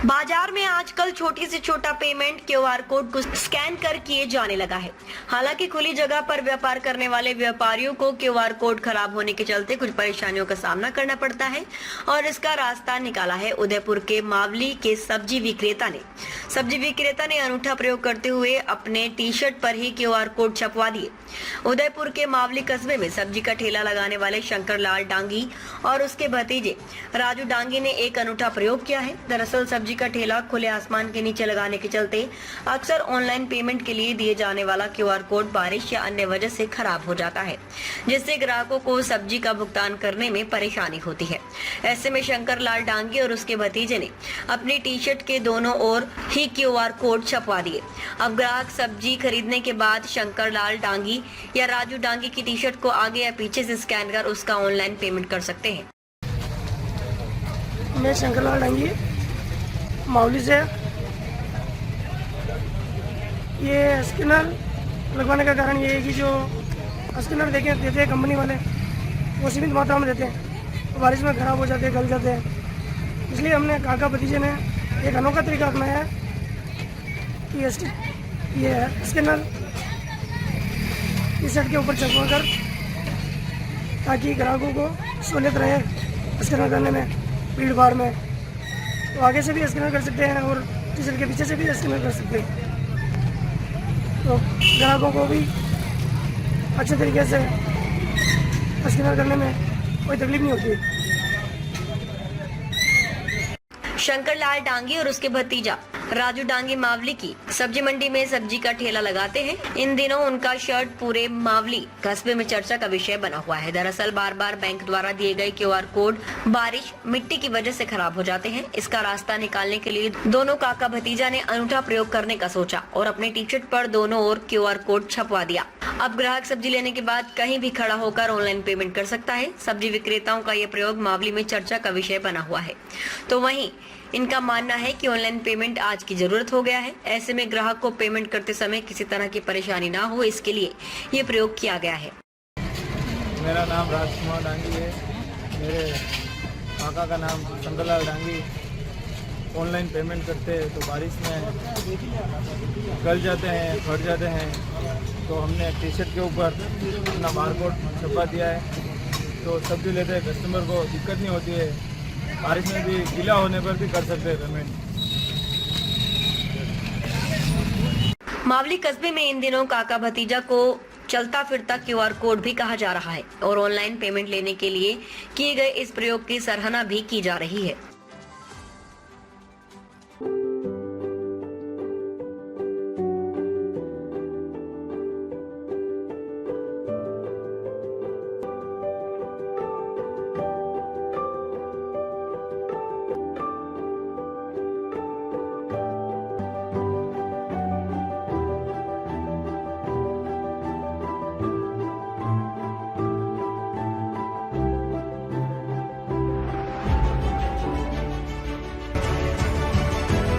बाजार में आजकल छोटी से छोटा पेमेंट क्यूआर कोड को स्कैन कर किए जाने लगा है। हालांकि खुली जगह पर व्यापार करने वाले व्यापारियों को क्यूआर कोड खराब होने के चलते कुछ परेशानियों का सामना करना पड़ता है और इसका रास्ता निकाला है उदयपुर के मावली के सब्जी विक्रेता ने अनूठा प्रयोग करते हुए अपने टी शर्ट पर ही क्यूआर कोड छपवा दिए। उदयपुर के मावली कस्बे में सब्जी का ठेला लगाने वाले शंकर लाल डांगी और उसके भतीजे राजू डांगी ने एक अनूठा प्रयोग किया है। दरअसल सब्जी का ठेला खुले आसमान के नीचे लगाने के चलते अक्सर ऑनलाइन पेमेंट के लिए दिए जाने वाला क्यूआर कोड बारिश या अन्य वजह से खराब हो जाता है, जिससे ग्राहकों को सब्जी का भुगतान करने में परेशानी होती है। ऐसे में शंकर लाल डांगी और उसके भतीजे ने अपनी टी शर्ट के दोनों ओर ही क्यूआर कोड छपवा दिए। अब ग्राहक सब्जी खरीदने के बाद शंकर लाल डांगी या राजू डांगी की टी शर्ट को आगे या पीछे से स्कैन कर उसका ऑनलाइन पेमेंट कर सकते हैं। मैं शंकर लाल डांगी मावली से। ये स्कैनर लगवाने का कारण ये है कि जो स्कैनर देते हैं कंपनी वाले, वो सीमित मात्रा में देते हैं, तो बारिश में खराब हो जाते हैं, गल जाते हैं। इसलिए हमने काका भतीजे ने एक अनोखा तरीका अपनाया है कि ये स्कैनर टी शर्ट के ऊपर छपवा कर, ताकि ग्राहकों को सहूलियत रहे स्कैनर करने में, भीड़ भाड़ में। तो आगे से भी स्कैनर कर सकते हैं और टी शर्ट के पीछे से भी स्कैनर कर सकते हैं, तो ग्राहकों को भी अच्छे तरीके से स्कैनर करने में कोई तकलीफ नहीं होती है। शंकर लाल डांगी और उसके भतीजा राजू डांगी मावली की सब्जी मंडी में सब्जी का ठेला लगाते हैं। इन दिनों उनका शर्ट पूरे मावली कस्बे में चर्चा का विषय बना हुआ है। दरअसल बार बार बैंक द्वारा दिए गए क्यूआर कोड बारिश मिट्टी की वजह से खराब हो जाते हैं। इसका रास्ता निकालने के लिए दोनों काका भतीजा ने अनूठा प्रयोग करने का सोचा और अपने टी शर्ट पर दोनों ओर क्यूआर कोड छपवा दिया। अब ग्राहक सब्जी लेने के बाद कहीं भी खड़ा होकर ऑनलाइन पेमेंट कर सकता है। सब्जी विक्रेताओं का यह प्रयोग मावली में चर्चा का विषय बना हुआ है, तो वहीं इनका मानना है कि ऑनलाइन पेमेंट आज की जरूरत हो गया है। ऐसे में ग्राहक को पेमेंट करते समय किसी तरह की परेशानी ना हो, इसके लिए ये प्रयोग किया गया है। मेरा नाम राजकुमार डांगी है। मेरे काका का नाम शंकरलाल डांगी। ऑनलाइन पेमेंट करते हैं तो बारिश में गल जाते हैं, फट जाते हैं, तो हमने टी शर्ट के ऊपर अपना बारकोड छपवा दिया है, तो सब्जी लेते कस्टमर को दिक्कत नहीं होती है। बारिश में भी गीला होने पर भी कर सकते हैं पेमेंट। मावली कस्बे में इन दिनों काका भतीजा को चलता फिरता क्यूआर कोड भी कहा जा रहा है और ऑनलाइन पेमेंट लेने के लिए किए गए इस प्रयोग की सराहना भी की जा रही है।